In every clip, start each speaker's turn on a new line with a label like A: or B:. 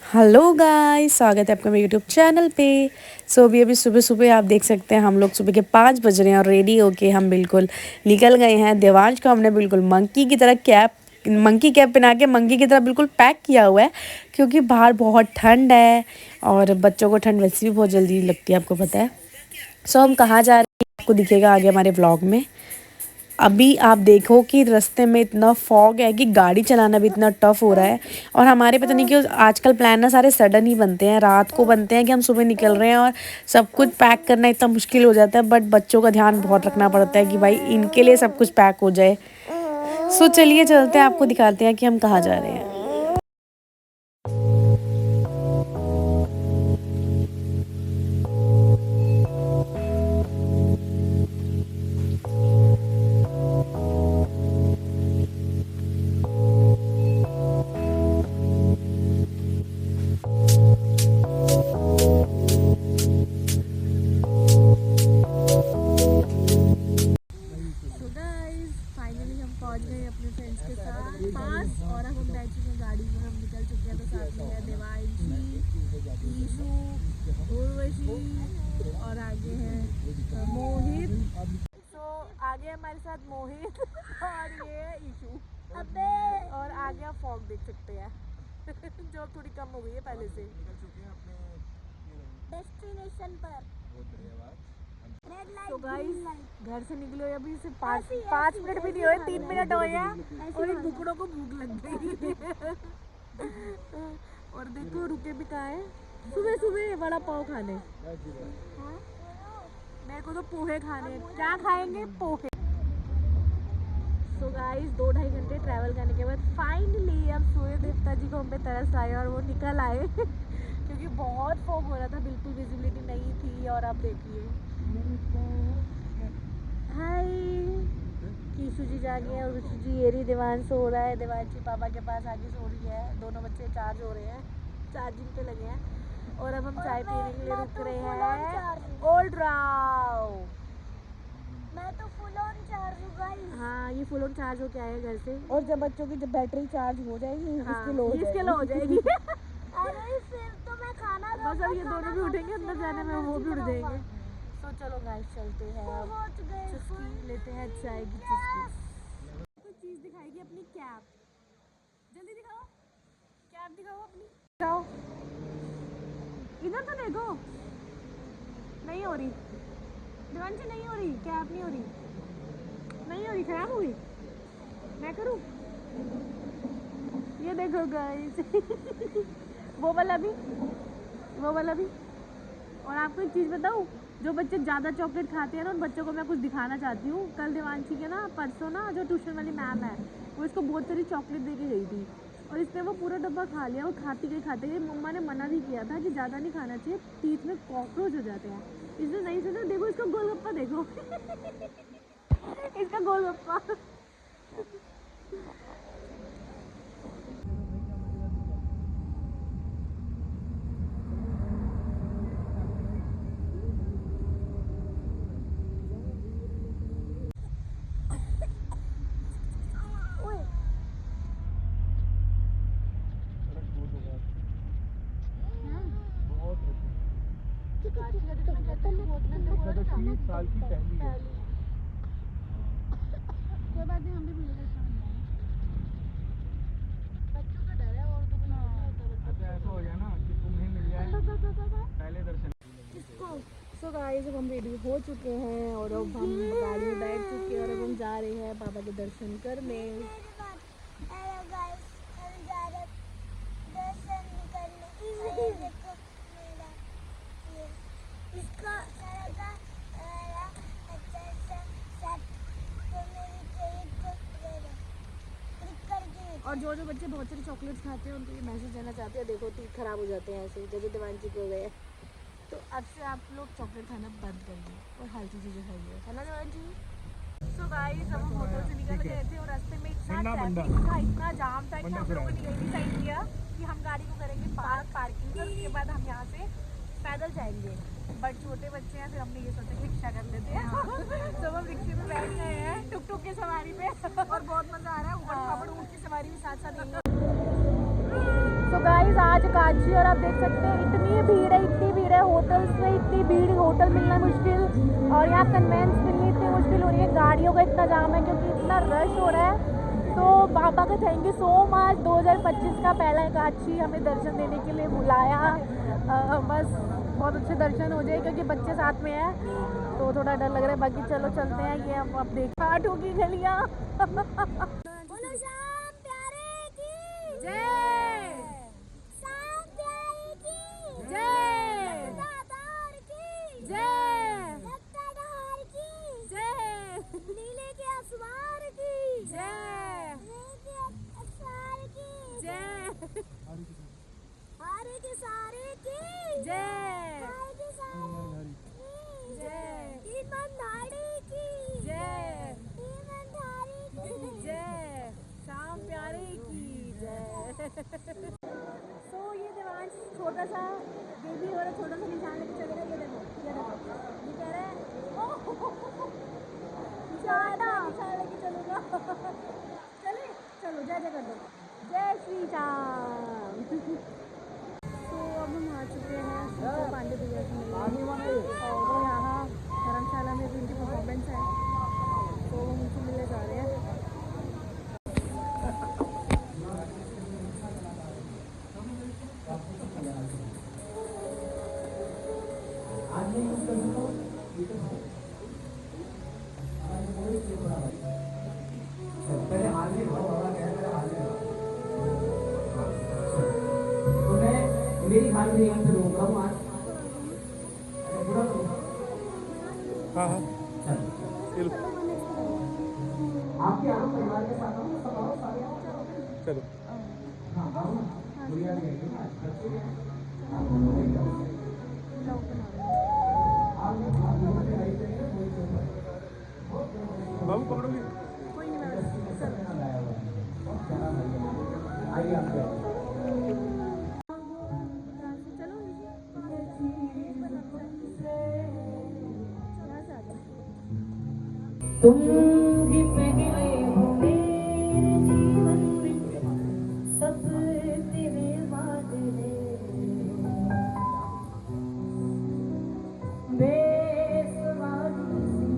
A: Hello guys, स्वागत है आपका मेरे यूट्यूब चैनल पे। अभी अभी सुबह सुबह आप देख सकते हैं, हम लोग सुबह के 5 बज रहे हैं और रेडी होके हम बिल्कुल निकल गए हैं। देवांश को हमने बिल्कुल मंकी कैप पहना के मंकी की तरह बिल्कुल पैक किया हुआ है, क्योंकि बाहर बहुत ठंड है और बच्चों को ठंड वैसे भी बहुत जल्दी लगती है, आपको पता है। हम कहाँ जा रहे हैं आपको दिखेगा आगे हमारे व्लॉग में। अभी आप देखो कि रास्ते में इतना फॉग है कि गाड़ी चलाना भी इतना टफ हो रहा है। और हमारे पता नहीं क्यों आजकल प्लान ना सारे सडन ही बनते हैं, रात को बनते हैं कि हम सुबह निकल रहे हैं और सब कुछ पैक करना इतना मुश्किल हो जाता है। बट बच्चों का ध्यान बहुत रखना पड़ता है कि भाई इनके लिए सब कुछ पैक हो जाए। चलिए चलते हैं, आपको दिखाते हैं कि हम कहाँ जा रहे हैं।
B: फाइनली हम पहुंच गए अपने फ्रेंड्स के साथ पास और अब हम बैठ चुके हैं गाड़ी में। हम निकल चुके हैं। तो साथ में है देवांशी, ईशू, उर्वशी और आगे है मोहित। आगे हमारे साथ मोहित और ये है ईशू। अबे और आगे आप फॉग देख सकते हैं जो थोड़ी कम हो गई है पहले से। निकल चुके हैं अपने डेस्टिनेशन पर। तो गाइस घर से निकले हुए अभी सिर्फ 5 मिनट भी नहीं हुए, 3 मिनट हुए हैं और इन बुकड़ों को भूख लग गई और देखो रुके भी कहाँ है सुबह सुबह वड़ा पाव खाने। मेरे को तो पोहे खाने हैं। क्या खाएंगे? पोहे। सो गाइस 2-2.5 घंटे ट्रैवल करने के बाद फाइनली अब सूर्य देवता जी को हम पे तरस आए और वो निकल आए क्योंकि बहुत फॉग हो रहा था, बिल्कुल विजिबिलिटी नहीं थी। और आप देखिए हाय कीशु जी जागे हैं और ऋषि जी ये रही देवांश सो रहा है। देवांशी पापा के पास आगे सो रही है। दोनों बच्चे चार्ज हो रहे हैं, चार्जिंग पे लगे हैं। और अब हम चाय पीने के लिए रुक रहे हैं ओल्ड राव। मैं तो फुल ऑन चार्ज हूँ गाइस। हाँ ये फुल ऑन चार्ज होके आए घर से। और जब बच्चों की जब बैटरी चार्ज हो जाएगी इसके लो हो जाएगी अरे फिर तो मैं खाना बस अब ये दोनों भी उठेंगे अंदर जाने में, वो भी उठ जाएंगे। तो चलो गाइस चलते हैं, चुस्की लेते हैं चाय की चुस्की। कोई चीज दिखाएगी अपनी कैप, जल्दी दिखाओ कैप दिखाओ अपनी, दिखाओ इधर तो देखो। नहीं हो रही देवांशी, नहीं हो रही कैप, नहीं हो रही खराब हुई। मैं करूँ? ये देखो गाइस वो वाला भी। और आपको एक चीज़ बताऊँ, जो बच्चे ज़्यादा चॉकलेट खाते हैं ना उन बच्चों को मैं कुछ दिखाना चाहती हूँ। कल देवांशी के ना परसों ना जो ट्यूशन वाली मैम है वो इसको बहुत सारी चॉकलेट दे के गई थी और इसने वो पूरा डब्बा खा लिया। वो खाते गए मम्मा ने मना भी किया था कि ज़्यादा नहीं खाना चाहिए, टीथ में कॉकरोच हो जाते हैं। इसने नहीं सुना। देखो इसका गोलगप्पा देखो इसका गोलगप्पा
C: साल की पहली है।
B: कोई बात नहीं, हम भी मिलेंगे। बच्चों का डर है और तो कोई नहीं होता।
C: अच्छा ऐसा हो गया ना कि तुम्हें मिल जाए पहले दर्शन।
B: सो गाइस अब हम रेडी हो चुके हैं और अब हम गाड़ी में बैठ चुके हैं और अब हम जा रहे हैं बाबा के दर्शन करने। और जो बच्चे बहुत सारी चॉकलेट्स खाते हैं उनको ये मैसेज देना चाहते हैं, देखो टीथ खराब हो जाते हैं ऐसे जैसे देवांशी को हो गए। तो अब से आप लोग चॉकलेट खाना बंद करिए और हेल्थी चीज़ें खाइए, है ना देवांशी? सो गाइस अब हम होटल से निकल गए थे और रास्ते में इतना ट्रैफिक था, इतना जाम था कि हम लोगों ने यही डिसाइड किया कि हम गाड़ी को करेंगे पार्किंग में, उसके बाद हम यहाँ से पैदल जाएंगे। बट छोटे बच्चे हैं, फिर हमने ये सोचा कि रिक्शा कर लेते हैं तो हम रिक्शे में बैठ गए हैं टुक की सवारी पे और बहुत मज़ा आ रहा है। ऊबड़ खाबड़ ऊँट की सवारी भी साथ साथ। तो गाइस आज काची और आप देख सकते हैं इतनी भीड़ है होटल्स में, इतनी भीड़, होटल मिलना मुश्किल और यहाँ कन्वेंस मिलनी इतनी मुश्किल हो रही है, गाड़ियों का इतना जाम है क्योंकि इतना रश हो रहा है। तो बाबा का थैंक यू सो मच, 2025 का पहला एकादशी हमें दर्शन देने के लिए बुलाया। बस बहुत अच्छे दर्शन हो जाए क्योंकि बच्चे साथ में हैं तो थोड़ा डर लग रहा है, बाकी चलो चलते हैं। ये हम अब देख हाट होगी गलियाँ। बोलो श्याम प्यारे की जय, श्याम प्यारे की जय, दातार की जय, सत्ताधार की जय, नीले के असवार की जय, असवार की जय, हारे के सारे की जय, ईमानदारी की जय, ईमानदारी की जय, श्याम प्यारे की जय। तो ये देवांश छोटा सा बेबी और छोटा सा निशान लेके चलेगा। ये देखो, ये देखो, ये कह रहा है निशान लेके चलूंगा। चले चलो, जय जय कर दो, जय श्री राम। तो अब हम आ चुके हैं पांडे भैया से मिलने और यहाँ धर्मशाला में भी उनकी परफॉर्मेंस है तो हम उनसे मिलने जा रहे हैं।
D: मेरी खाली नहीं हमसे रोक रहा हूँ आज।
C: हाँ हाँ
D: आपके यहाँ परिवार के साथ आओ, सब आओ, सारे आओ।
C: चलो।
D: हाँ आओ ना, गुड़िया भी है ना, बच्चे भी हैं।
C: बाबू पकड़ोगे?
B: कोई नहीं, मैं
D: आइए आप
E: तुम ही पहले हो मेरे जीवन में, सब तेरे वादे बेसवारी सी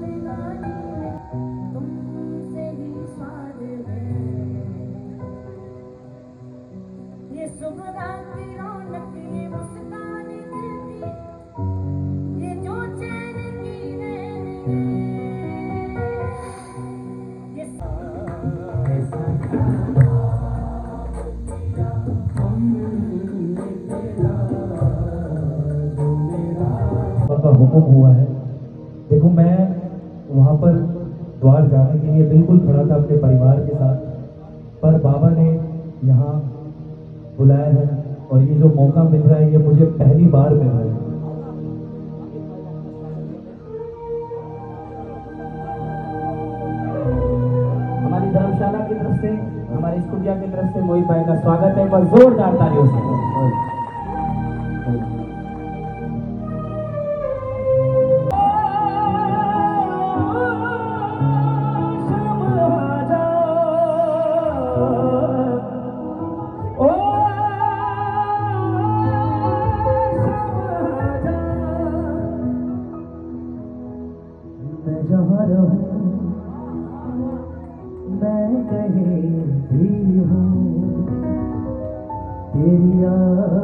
E: जिंदगानी में, तुमसे ही स्वाद है। ये सुबह की रौनक, ये मुस्कान दिल की, ये जो चैन की नैन
F: का हुक्म हुआ है। देखो मैं वहाँ पर द्वार जाने के लिए बिल्कुल खड़ा था अपने परिवार के साथ, पर बाबा ने यहाँ बुलाया है और ये जो मौका मिल रहा है ये मुझे पहली बार मिल रहा है।
D: हमारी धर्मशाला की तरफ से, हमारी स्कूलिया की तरफ से मोहित भाई का स्वागत है, पर जोरदार तालियों से।
F: मैं जहाँ रहूँ मैं कहीं भी हूँ, तेरी याद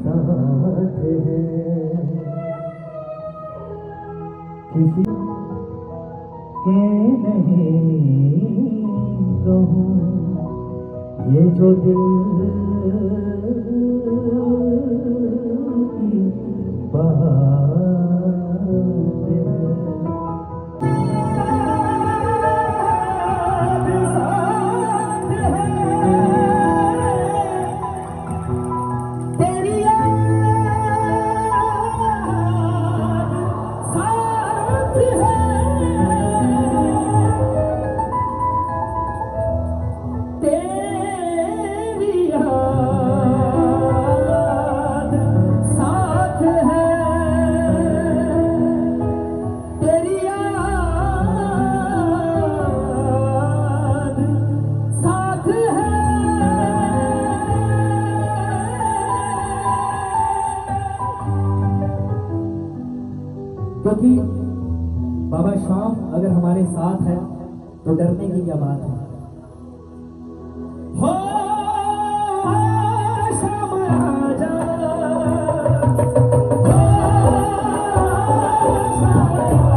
F: साथ है। किसी के नहीं कहूँ ये जो दिल की बात है।
E: तेरी साथ है, तेरी
F: क्योंकि बाबा शाम अगर हमारे साथ है तो डरने की क्या बात है। हो शाम आजा, हो शाम आजा, हो शाम आजा,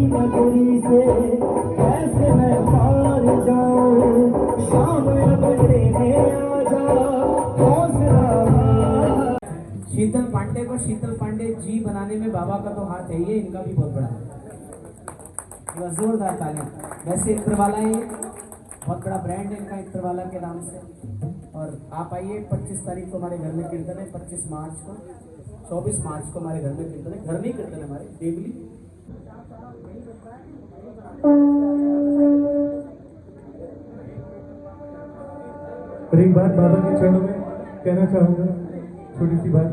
F: नगरी से कैसे मैं पार जाऊं, शाम अब लेने आजा हौसला। शीतल पांडे को शीतल पांडे जी बनाने में बाबा का तो हाथ है, ये इनका भी बहुत बड़ा है। जोरदार तालियां। वैसे इत्रवाला है, बहुत बड़ा ब्रांड है इनका इत्रवाला के नाम से। और आप आइए, 25 तारीख को हमारे घर में कीर्तन है, 25 मार्च को, 24 मार्च को हमारे घर में कीर्तन है। घर में कीर्तन है हमारे देवली।
C: और एक बात बाबा के चरणों में कहना चाहूँगा, छोटी सी बात।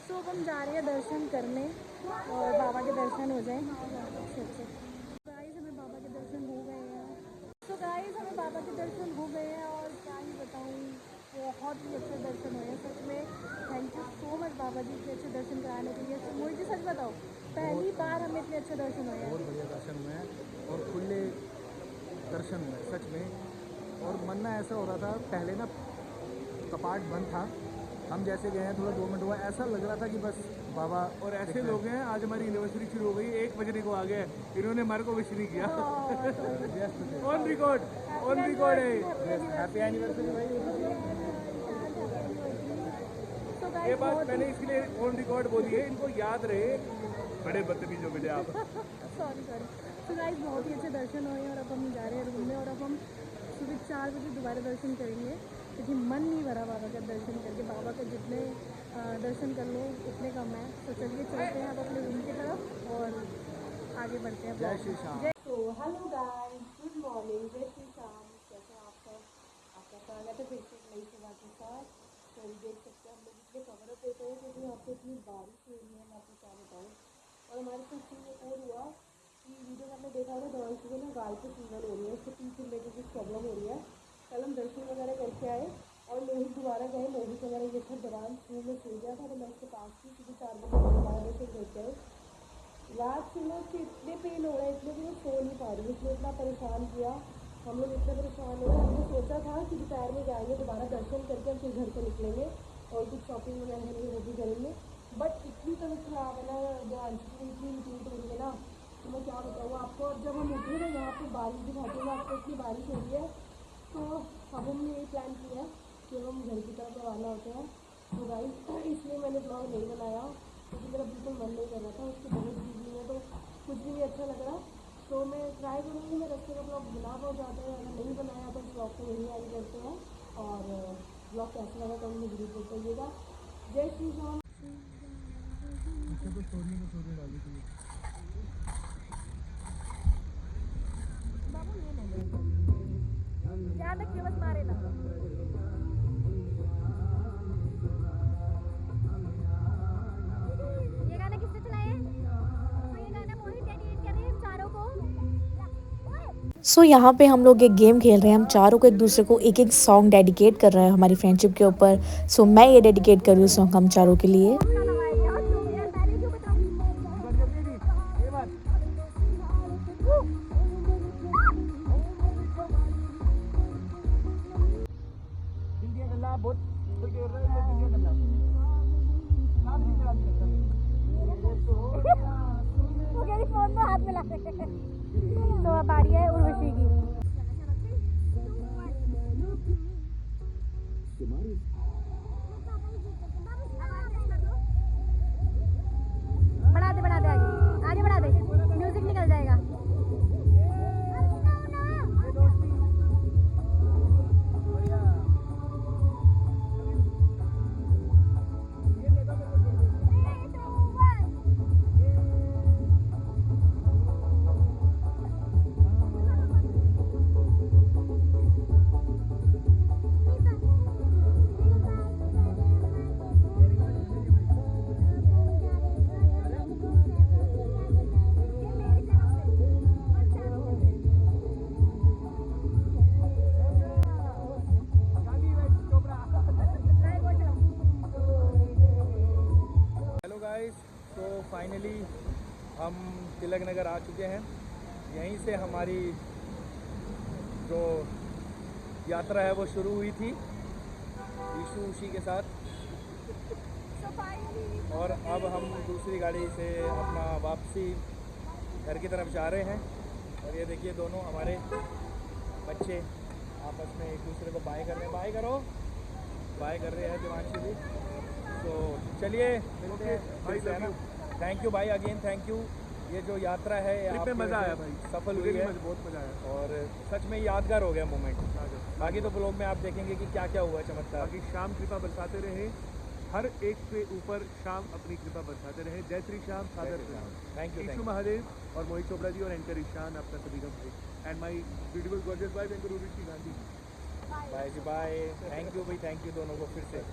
B: तो अब हम जा रहे हैं दर्शन करने और बाबा के दर्शन हो जाएं। अच्छे अच्छे गाइस, हमें बाबा के दर्शन हो गए हैं। तो गाइस, हमें बाबा के दर्शन हो गए हैं और क्या ही बताऊँ, बहुत ही अच्छे दर्शन हुए हैं सच में। थैंक यू सो मच बाबा जी, इतने अच्छे दर्शन कराने के लिए। मोहित जी सच बताओ, पहली बार हमें इतने अच्छे दर्शन हुए हैं।
G: बहुत बढ़िया दर्शन हुए हैं और खुले दर्शन हुए सच में। और मन ना ऐसा हो रहा था, पहले ना कपाट बंद था, हम जैसे गए हैं थोड़ा 2 मिनट हुआ, ऐसा लग रहा था कि बस बाबा। और ऐसे लोग हैं, आज हमारी एनिवर्सरी शुरू हो गई, 1 बजने को आ गया, इन्होंने हमारे को विश नहीं किया। ऑन रिकॉर्ड, ऑन रिकॉर्ड है। हैप्पी एनिवर्सरी भाई। ये बात मैंने इसलिए ऑन रिकॉर्ड बोली है, इनको याद रहे। बड़े बदतमीज हो गए आप।
B: सॉरी। तो गाइस, बहुत ही अच्छे दर्शन हुए और अब हम जा रहे हैं रूम में। और अब हम सुबह 4 बजे दोबारा दर्शन करेंगे, क्योंकि मन नहीं भरा बाबा का दर्शन करके। बाबा के जितने दर्शन कर लो उतने कम है। तो चलिए चलते हैं अब अपने रूम की तरफ और आगे बढ़ते हैं।
G: जय श्री श्याम।
B: तो हेलो गाइस, गुड मॉर्निंग, जय श्री श्याम। कैसे हैं आप सब? आपका स्वागत है फिर से एक नई सुबह के साथ। तो देख सकते हैं हम लोग इसलिए कवर अप देते हैं क्योंकि यहाँ पे इतनी बारिश हो रही है, मैं आपको क्या बताऊँ। और हमारे साथ चीज़ एक और हुआ कि वीडियो में आपने देखा होगा, दवाई से ना गाल पे फीवर हो रही है, उससे पीठ रिलेटेड कुछ प्रॉब्लम हो रही है। कल हम दर्शन वगैरह करके आए और मोहित दोबारा गए, मोहित वगैरह ये था दौरान स्कूल में सो गया था, तो मैं उसके पास थी। क्योंकि 4 बजे दोबारा दर्शन करके आए। रात से ना उसके इतने पेन हो रहा है, इतने कि मैं सो नहीं पा रही हूँ। उसने इतना परेशान किया, हम लोग इतने परेशान हो रहे। हमने सोचा था कि दोपहर में जाएंगे, दोबारा दर्शन करके हम फिर घर से निकलेंगे और कुछ शॉपिंग वगैरह है वो भी करेंगे। बट इतनी तबीयत खराब है ना, देवांशी की इतनी मीटिंग हो रही है ना, तो मैं क्या बताऊँ आपको। और जब हम उठे ना यहाँ पे बारिश दिखाते हैं आपको, इतनी बारिश हो रही है। तो अब हमने यही प्लान किया कि हम घर की तरफ रवाना होते हैं। तो गाइस, इसलिए मैंने ब्लॉग नहीं बनाया क्योंकि मेरा बिल्कुल मन नहीं कर रहा था। उसके बहुत बिजी है तो कुछ भी नहीं अच्छा लग रहा। तो मैं ट्राई करूँगी मैं रास्ते का ब्लॉग बना पाता है। अगर नहीं बनाया तो ब्लॉग को यहीं ऐड करते हैं। और ब्लॉग कैसा लगा तो मुझे जरूर बताइएगा। जय श्री राम। ध्यान रखिए बस, मारे ना। ये गाना किसने चलाया है? तो ये गाना मोहित डेडिकेट कर रहे हैं हम चारों को।
A: सो यहाँ पे हम लोग एक गेम खेल रहे हैं। हम चारों को एक दूसरे को एक एक सॉन्ग डेडिकेट कर रहे हैं हमारी फ्रेंडशिप के ऊपर। सो मैं ये डेडिकेट कर रही हूँ सॉन्ग हम चारों के लिए।
B: फोन तो हाथ में ला। तो अब बारी है उर्वशी की। बढ़ा दे आगे बढ़ा दे, म्यूजिक निकल जाएगा।
G: हम तिलक नगर आ चुके हैं। यहीं से हमारी जो यात्रा है वो शुरू हुई थी ईशु उशी के साथ, और अब हम दूसरी गाड़ी से अपना वापसी घर की तरफ जा रहे हैं। और ये देखिए दोनों हमारे बच्चे आपस में एक दूसरे को बाय कर रहे हैं, बाय करो, बाय कर रहे हैं देवांशी जी। तो चलिए मिलते हैं फिर से, है ना। थैंक यू भाई, अगेन थैंक यू। ये जो यात्रा है आपकी
C: मज़ा आया भाई,
G: सफल हुई है,
C: बहुत मज़ा आया
G: और सच में यादगार हो गया मोमेंट। बाकी तो ब्लॉग में आप देखेंगे कि क्या क्या हुआ चमत्कार।
C: बाकी शाम कृपा बरसाते रहे, हर एक के ऊपर शाम अपनी कृपा बरसाते रहे। जय श्री श्याम, सादर प्रणाम।
G: थैंक यू,
C: ईशु महादेव और मोहित चोपड़ा जी और एंकर ईशान, आपका सभी का भाई, and my beautiful gorgeous wife anchor Urvashi Gandhi.
G: Bye जी, बाय। थैंक यू भाई, थैंक यू दोनों को फिर से।